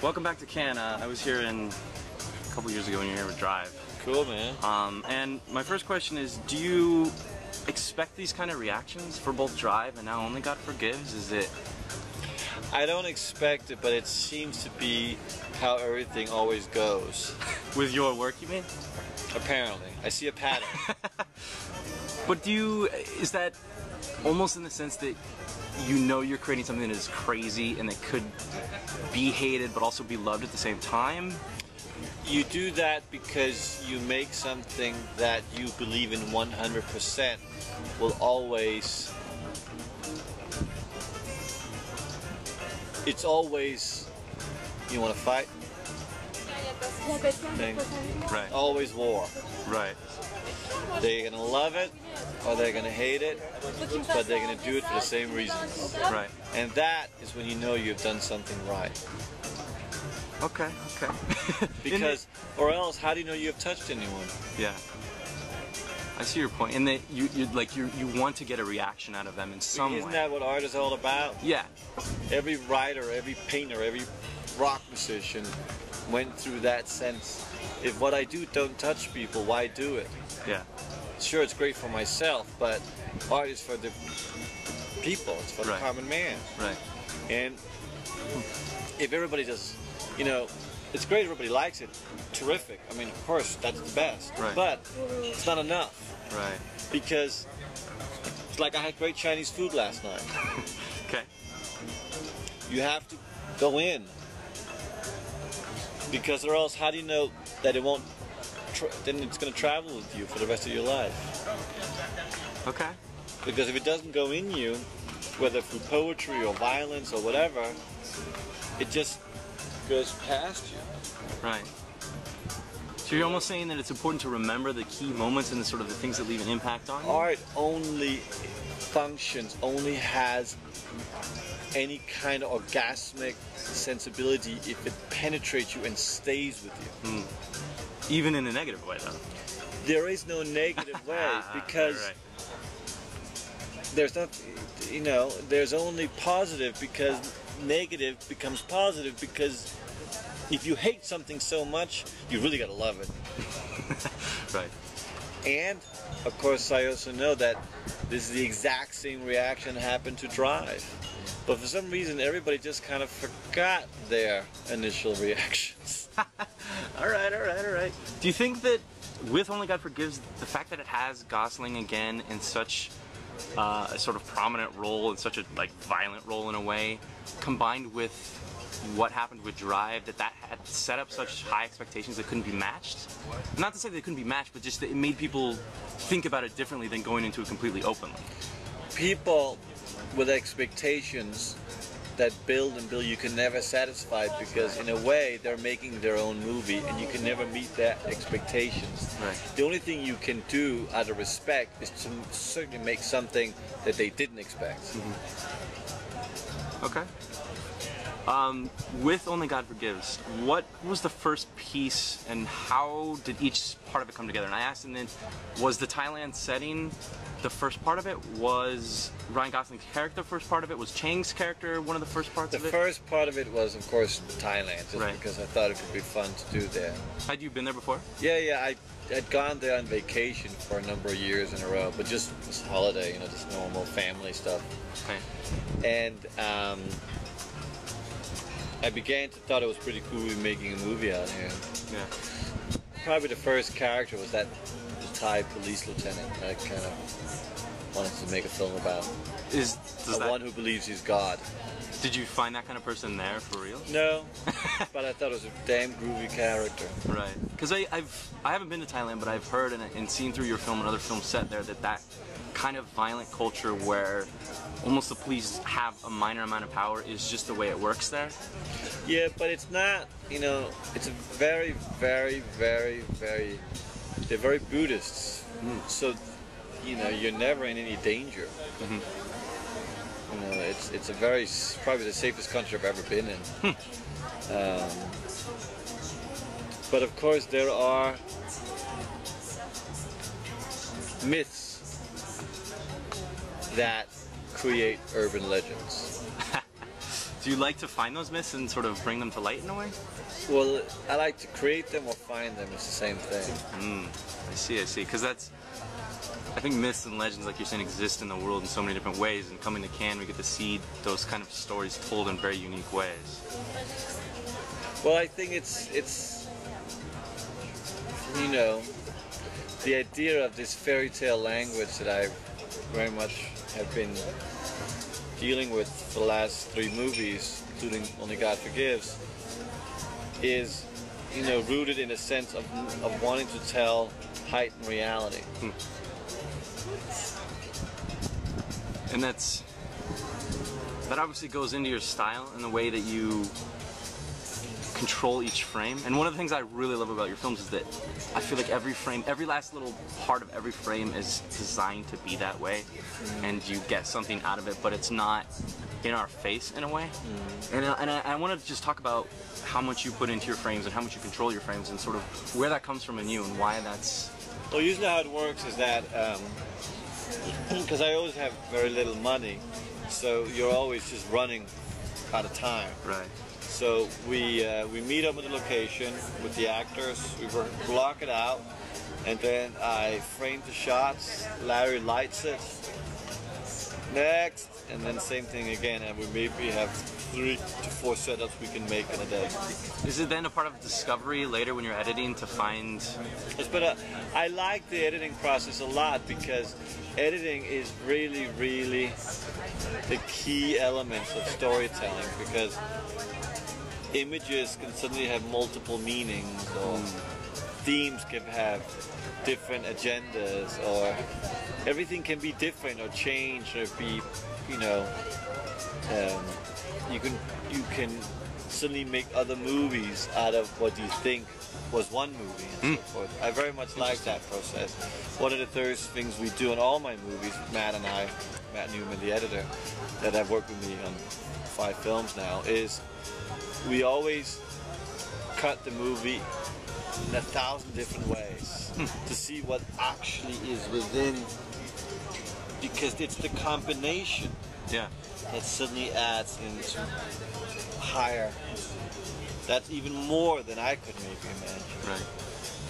Welcome back to Cannes. I was here a couple years ago when you were here with Drive. Cool, man. And my first question is, do you expect these kind of reactions for both Drive and Now Only God Forgives? Is it... I don't expect it, but it seems to be how everything always goes. With your work, you mean? Apparently. I see a pattern. But is that almost in the sense that you know you're creating something that is crazy and that could be hated but also be loved at the same time? You do that because you make something that you believe in 100% will always... It's always... You want to fight? Thing. Right. Always war. Right. They're gonna love it or they're gonna hate it, but they're gonna do it for the same reasons. Right. And that is when you know you've done something right. Okay, okay. Because, or else, how do you know you have touched anyone? Yeah. I see your point. And that you want to get a reaction out of them in some way. Isn't that what art is all about? Yeah. Every writer, every painter, every rock musician went through that sense. If what I do don't touch people, why do it? Yeah. Sure, it's great for myself, but art is for the people. It's for the common man. Right. And if everybody does, you know, it's great everybody likes it. Terrific. I mean, of course, that's the best. Right. But it's not enough. Right. Because it's like I had great Chinese food last night. Okay. You have to go in. Because or else, how do you know that it won't, then it's going to travel with you for the rest of your life? Okay. Because if it doesn't go in you, whether through poetry or violence or whatever, it just goes past you. Right. So you're almost saying that it's important to remember the key moments and the sort of the things that leave an impact on you? Art only functions, only has any kind of orgasmic sensibility if it penetrates you and stays with you. Mm. Even in a negative way, though. There is no negative way because there's not, you know, there's only positive because negative becomes positive because if you hate something so much, you really gotta love it. Right. And of course, I also know that this is the exact same reaction happened to Drive. But for some reason, everybody just kind of forgot their initial reactions. All right. Do you think that with Only God Forgives, the fact that it has Gosling again in such a sort of prominent role, in such a violent role in a way, combined with what happened with Drive, that had set up such high expectations that couldn't be matched? Not to say they couldn't be matched, but just that it made people think about it differently than going into it completely openly. People with expectations that build and build, you can never satisfy because in a way they're making their own movie and you can never meet their expectations. Right. The only thing you can do out of respect is to certainly make something that they didn't expect. Mm-hmm. Okay. With Only God Forgives, what was the first piece and how did each part of it come together? And I asked him then, was the Thailand setting the first part of it? Was Ryan Gosling's character the first part of it? Was Chang's character one of the first parts of it? The first part of it was, of course, Thailand, just right. because I thought it could be fun to do there. Had you been there before? Yeah, I'd gone there on vacation for a number of years in a row, but just this holiday, you know, just normal family stuff. Okay. And I began to thought it was pretty cool to be making a movie out here. Yeah. Probably the first character was that Thai police lieutenant that I kind of wanted to make a film about. One who believes he's God. Did you find that kind of person there for real? No, but I thought it was a damn groovy character. Right. Because I haven't been to Thailand, but I've heard and seen through your film and other films set there that kind of violent culture where almost the police have a minor amount of power is just the way it works there. Yeah, but it's not, you know, it's a very, very, very, very, they're very Buddhists. Mm. So, you know, you're never in any danger. Mm-hmm. You know, it's a very, probably the safest country I've ever been in. But of course there are myths that create urban legends. Do Do you like to find those myths and sort of bring them to light in a way? Well, I like to create them or find them. It's the same thing. I see. Because that's, I think myths and legends, like you're saying, exist in the world in so many different ways. And coming to Cannes, we get to see those kind of stories told in very unique ways. Well, I think it's you know, the idea of this fairy tale language that I very much have been dealing with for the last 3 movies, including Only God Forgives, is, you know, rooted in a sense of wanting to tell heightened reality. And that obviously goes into your style and the way that you control each frame. And one of the things I really love about your films is that I feel like every frame, every last little part of every frame is designed to be that way, and you get something out of it, but it's not in our face in a way. And I want to just talk about how much you put into your frames and how much you control your frames and sort of where that comes from in you and why that's... Well, usually how it works is that, because I always have very little money, so you're always just running out of time. Right. So we meet up at the location with the actors, we block it out, and then I frame the shots, Larry lights it, next, and then same thing again, and we maybe have 3 to 4 setups we can make in a day. Is it then a part of discovery later when you're editing to find... Yes, but I like the editing process a lot because editing is really, really the key elements of storytelling, because images can suddenly have multiple meanings, or themes can have different agendas, or everything can be different or change or be, you know, you can suddenly make other movies out of what you think was one movie and so forth. I very much like that process. One of the first things we do in all my movies, Matt and I, Matt Newman, the editor, that have worked with me on 5 films now, is we always cut the movie in 1,000 different ways to see what actually is within, because it's the combination that suddenly adds into higher. That's even more than I could maybe imagine. Right.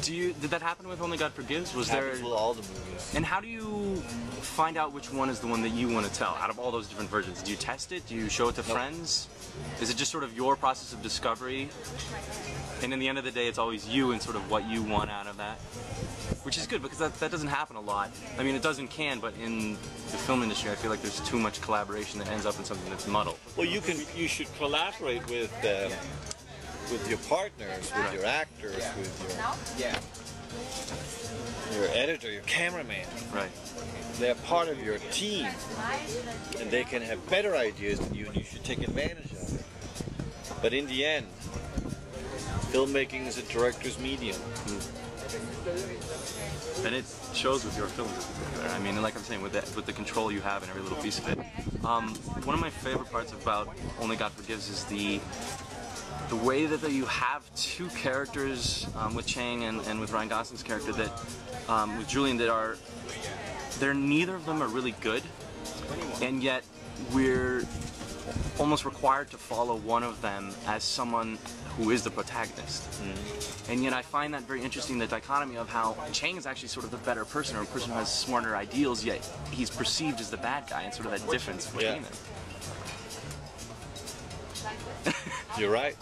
Did that happen with Only God Forgives? Was there with all the movies? And how do you find out which one is the one that you want to tell out of all those different versions? Do you test it? Do you show it to friends? Is it just sort of your process of discovery? And in the end of the day, it's always you and sort of what you want out of that? Which is good, because that doesn't happen a lot. I mean, it does and can, but in the film industry, I feel like there's too much collaboration that ends up in something that's muddled. Well, you should collaborate with your partners, with your actors, with your editor, your cameraman. Right. They're part of your team, and they can have better ideas than you, and you should take advantage of it. But in the end, filmmaking is a director's medium. And it shows with your films. I mean, like I'm saying, with the control you have in every little piece of it. One of my favorite parts about Only God Forgives is the way that you have 2 characters with Chang and with Ryan Gosling's character that with Julian that neither of them are really good, and yet we're almost required to follow one of them as someone who is the protagonist. And yet I find that very interesting, the dichotomy of how Chang is actually sort of the better person, or a person who has smarter ideals, yet he's perceived as the bad guy, and sort of that difference between them. You're right.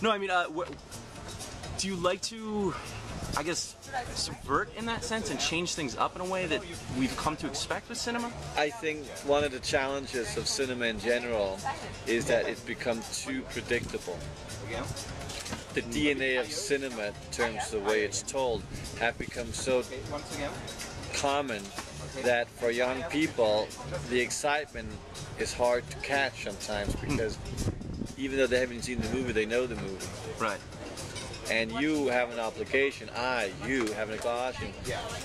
No, I mean, do you like to, I guess, subvert in that sense and change things up in a way that we've come to expect with cinema? I think one of the challenges of cinema in general is that it's become too predictable. The DNA of cinema, in terms of the way it's told, have become so common that for young people, the excitement is hard to catch sometimes, because even though they haven't seen the movie, they know the movie. Right. And you have an obligation, you have an obligation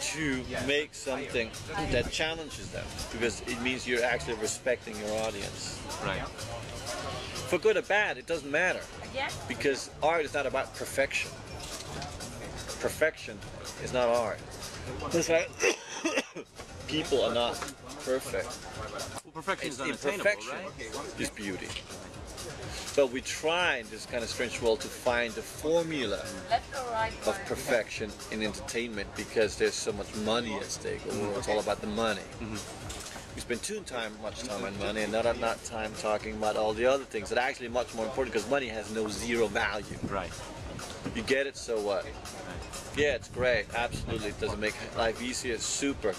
to make something that challenges them, because it means you're actually respecting your audience. Right. For good or bad, it doesn't matter, because art is not about perfection. Perfection is not art. That's why people are not perfect. Well, perfection is unattainable, right? Is beauty. But we try in this kind of strange world to find the formula of perfection in entertainment because there's so much money at stake. It's all about the money. We spend much time on money and not time talking about all the other things that are actually much more important because money has no zero value. Right. You get it, so what? Yeah, it's great. Absolutely. It doesn't make life easier. It's super.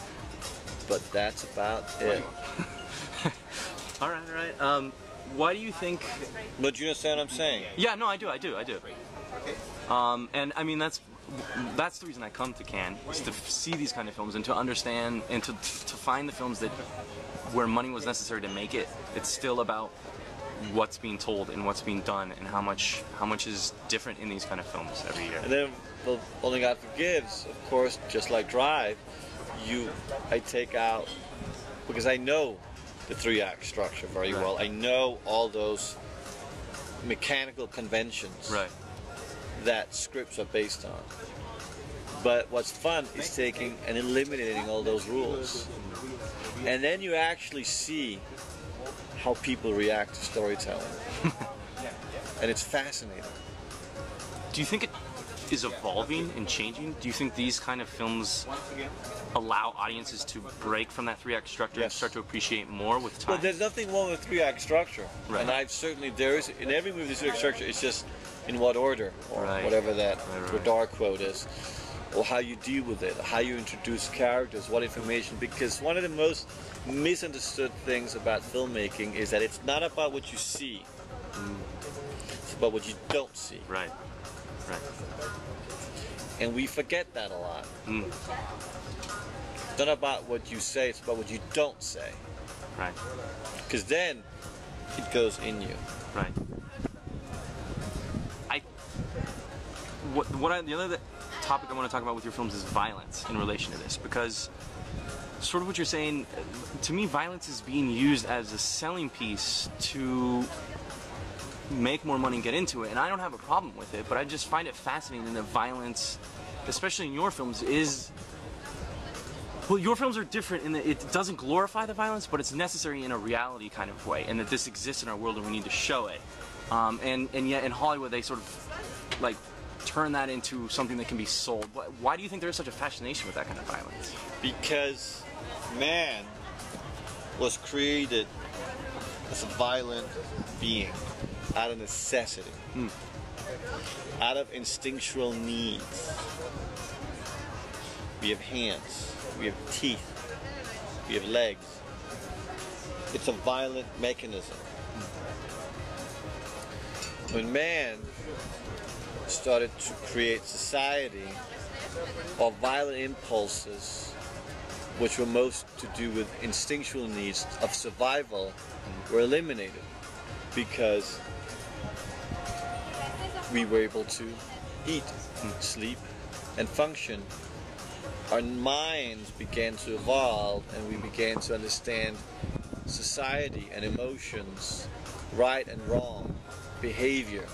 But that's about it. All right. Why do you think? But you understand what I'm saying? Yeah, no, I do. And I mean that's the reason I come to Cannes, is to see these kind of films and to understand and to find the films that where money was necessary to make it. It's still about what's being told and what's being done and how much is different in these kind of films every year. And then the Only God Forgives, of course, just like Drive, I take out, because I know the 3-act structure very well. I know all those mechanical conventions that scripts are based on. But what's fun is taking and eliminating all those rules. And then you actually see how people react to storytelling. And it's fascinating. Do you think it is evolving and changing? Do you think these kind of films allow audiences to break from that 3-act structure and start to appreciate more with time? Well, there's nothing wrong with 3-act structure. And there is, in every movie, the 3-act structure, it's just in what order, or whatever that dark quote is, or how you deal with it, how you introduce characters, what information, because one of the most misunderstood things about filmmaking is that it's not about what you see, it's about what you don't see. Right. And we forget that a lot. It's not about what you say, it's about what you don't say. Right. Because then it goes in you. Right. The other topic I want to talk about with your films is violence in relation to this, because sort of what you're saying, to me, violence is being used as a selling piece to make more money and get into it, and I don't have a problem with it, but I just find it fascinating that violence, especially in your films, well, your films are different in that it doesn't glorify the violence, but it's necessary in a reality kind of way, and that this exists in our world and we need to show it. And yet in Hollywood they sort of like turn that into something that can be sold. Why do you think there is such a fascination with that kind of violence? Because man was created as a violent being out of necessity, out of instinctual needs. We have hands, we have teeth, we have legs. It's a violent mechanism. When man started to create society, or violent impulses, which were most to do with instinctual needs of survival, were eliminated because we were able to eat, sleep, and function. Our minds began to evolve, and we began to understand society and emotions, right and wrong, behavior.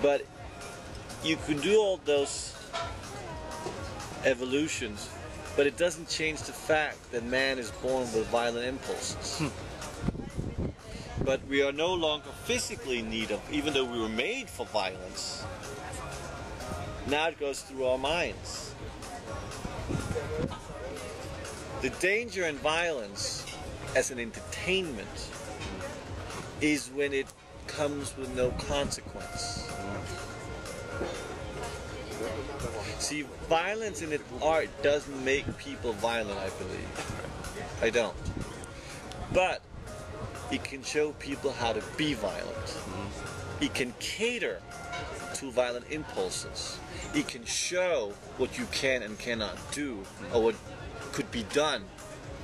But you can do all those evolutions, but it doesn't change the fact that man is born with violent impulses. But we are no longer physically in need of, even though we were made for violence, now it goes through our minds. The danger in violence as an entertainment is when it comes with no consequence. See, violence in its art doesn't make people violent, I believe. I don't. But it can show people how to be violent. It can cater to violent impulses. It can show what you can and cannot do, or what could be done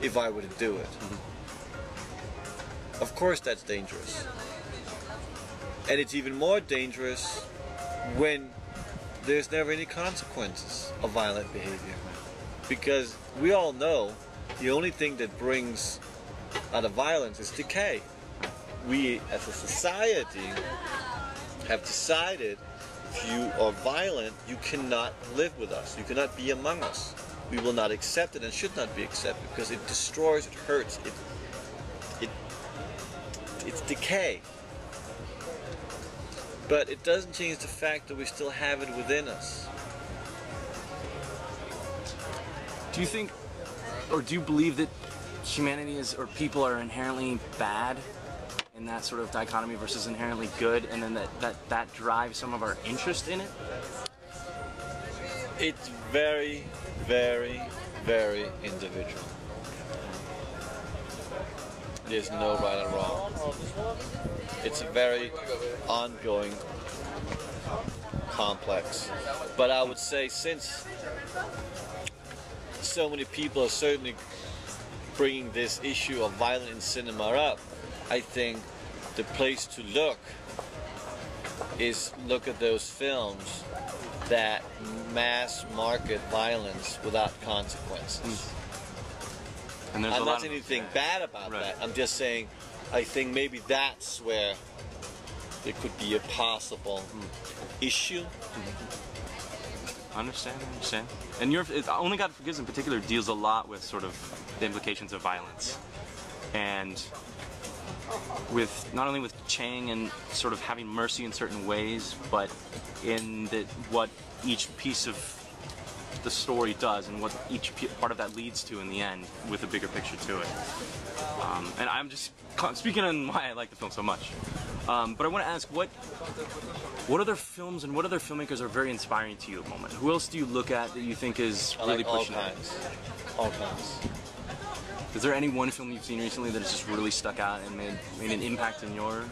if I were to do it. Of course that's dangerous. And it's even more dangerous when there's never any consequences of violent behavior. Because we all know the only thing that brings out of violence is decay. We as a society have decided if you are violent, you cannot live with us. You cannot be among us. We will not accept it and should not be accepted because it destroys, it hurts, it it's decay. But it doesn't change the fact that we still have it within us. Do you think, or do you believe that humanity is, or people are inherently bad in that sort of dichotomy versus inherently good, and then that drives some of our interest in it? It's very, very, very individual. There's no right and wrong. It's a very ongoing complex. But I would say, since so many people are certainly bringing this issue of violence in cinema up, I think the place to look is look at those films that mass market violence without consequences. And there's I'm a not lot saying of, anything bad about that. I'm just saying I think maybe that's where there could be a possible issue. I understand. And Only God Forgives in particular deals a lot with sort of the implications of violence. And with not only with Chang and sort of having mercy in certain ways, but in what each piece of the story does and what each part of that leads to in the end, with a bigger picture to it. And I'm just speaking on why I like the film so much. But I want to ask, what other films and what other filmmakers are very inspiring to you at the moment? Who else do you look at that you think is really pushing it? All kinds. Is there any one film you've seen recently that has just really stuck out and made an impact in your...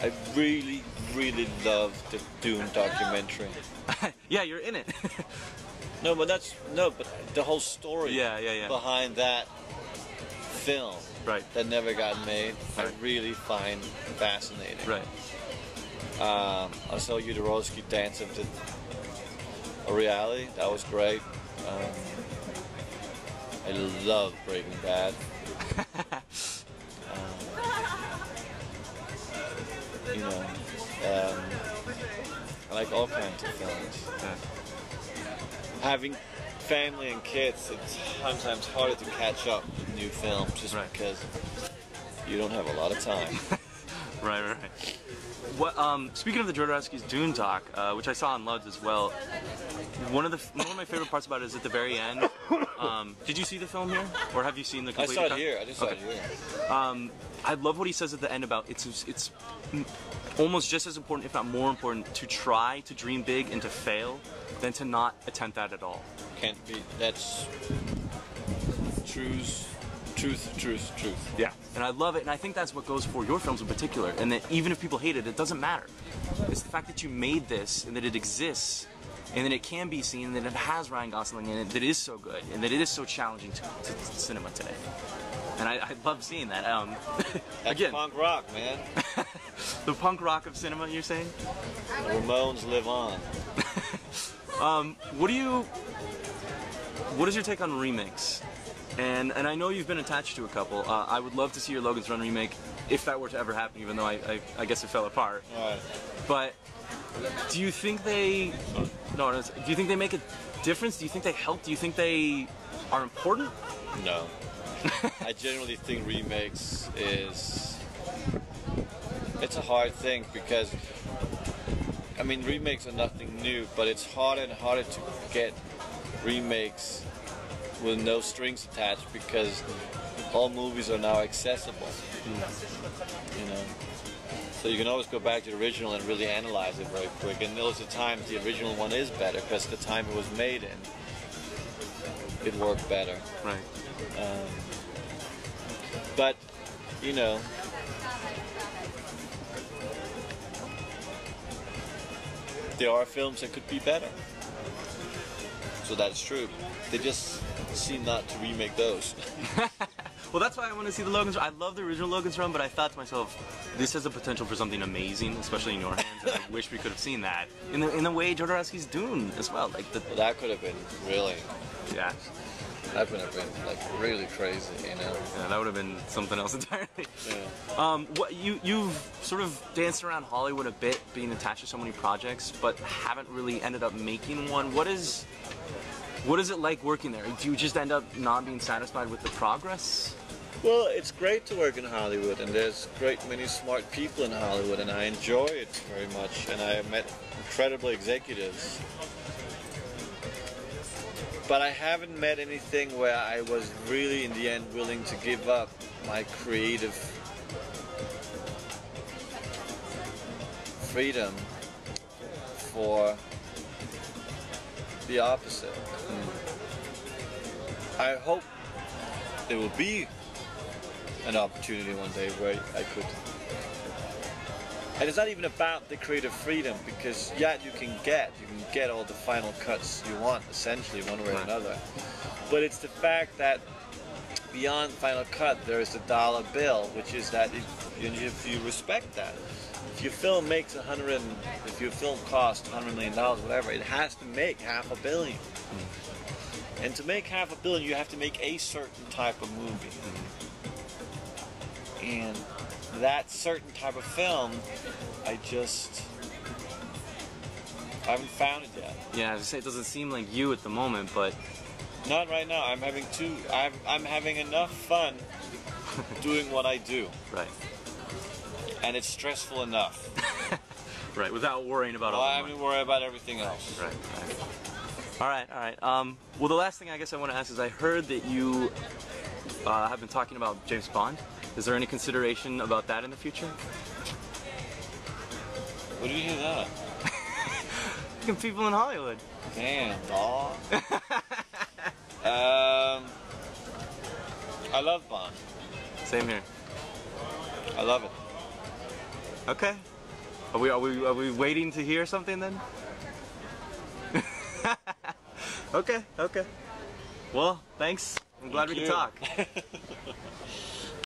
I really, really love the Dune documentary. Yeah, you're in it. but the whole story behind that film that never got made, I really find fascinating. Right. I saw Jodorowsky dance into a reality. That was great. I love Breaking Bad. I like all kinds of films. Yeah. Having family and kids, it's sometimes harder to catch up with new films just because you don't have a lot of time. Right. What? Speaking of the Jodorowsky's Dune doc, which I saw and loved as well, one of my favorite parts about it is at the very end. Did you see the film here, or have you seen the complete? I saw it here. I just saw it here. I love what he says at the end about it's almost just as important, if not more important, to try to dream big and to fail than to not attempt that at all. Can't be. That's truth. Yeah, and I love it, and I think that's what goes for your films in particular, and that even if people hate it, it doesn't matter. It's the fact that you made this, and that it exists, and that it can be seen, and that it has Ryan Gosling in it, that it is so good, and that it is so challenging to cinema today. And I love seeing that. That's again, punk rock, man. The punk rock of cinema, you're saying? The Ramones live on. What is your take on remakes? And I know you've been attached to a couple. I would love to see your Logan's Run remake, if that were to ever happen, even though I guess it fell apart. Right. But do you think they... No, do you think they make a difference? Do you think they help? Do you think they are important? No. I generally think remakes it's a hard thing because, I mean, remakes are nothing new, but it's harder and harder to get remakes with no strings attached because all movies are now accessible. You know, so you can always go back to the original and really analyze it very quick. And those are times the original one is better because the time it was made in, it worked better. Right. But you know, there are films that could be better. So that's true. They just seem not to remake those. Well, that's why I want to see the Logan's Run. I love the original Logan's Run, but I thought to myself, this has the potential for something amazing, especially in your hands, and I wish we could have seen that. In the way Jodorowsky's Dune as well. Well, that could have been really... Yeah. That would have been like really crazy, you know. Yeah, that would have been something else entirely. Yeah. What you've sort of danced around Hollywood a bit, being attached to so many projects, but haven't really ended up making one. What is it like working there? Do you just end up not being satisfied with the progress? Well, it's great to work in Hollywood, and there's many smart people in Hollywood, and I enjoy it very much, and I met incredible executives. But I haven't met anything where I was really, in the end, willing to give up my creative freedom for the opposite. I hope there will be an opportunity one day where I could. And it's not even about the creative freedom, because you can get all the final cuts you want, essentially, one way or another. But it's the fact that beyond final cut, there is the dollar bill, which is that if you respect that, if your film makes if your film costs $100 million, whatever, it has to make $500 million. And to make $500 million, you have to make a certain type of movie. And that certain type of film, I haven't found it yet. Yeah, I was gonna say, it doesn't seem like you at the moment, but not right now. I'm having enough fun doing what I do. Right. And it's stressful enough. Right, without worrying about I have to worry about everything else. Right. All right. Well, the last thing I guess I want to ask is, I heard that you have been talking about James Bond. Is there any consideration about that in the future? Where do you hear that? People in Hollywood. Damn, dog. I love Bond. Same here. I love it. Okay. Are we waiting to hear something then? Okay. Well, thanks. I'm glad we could talk.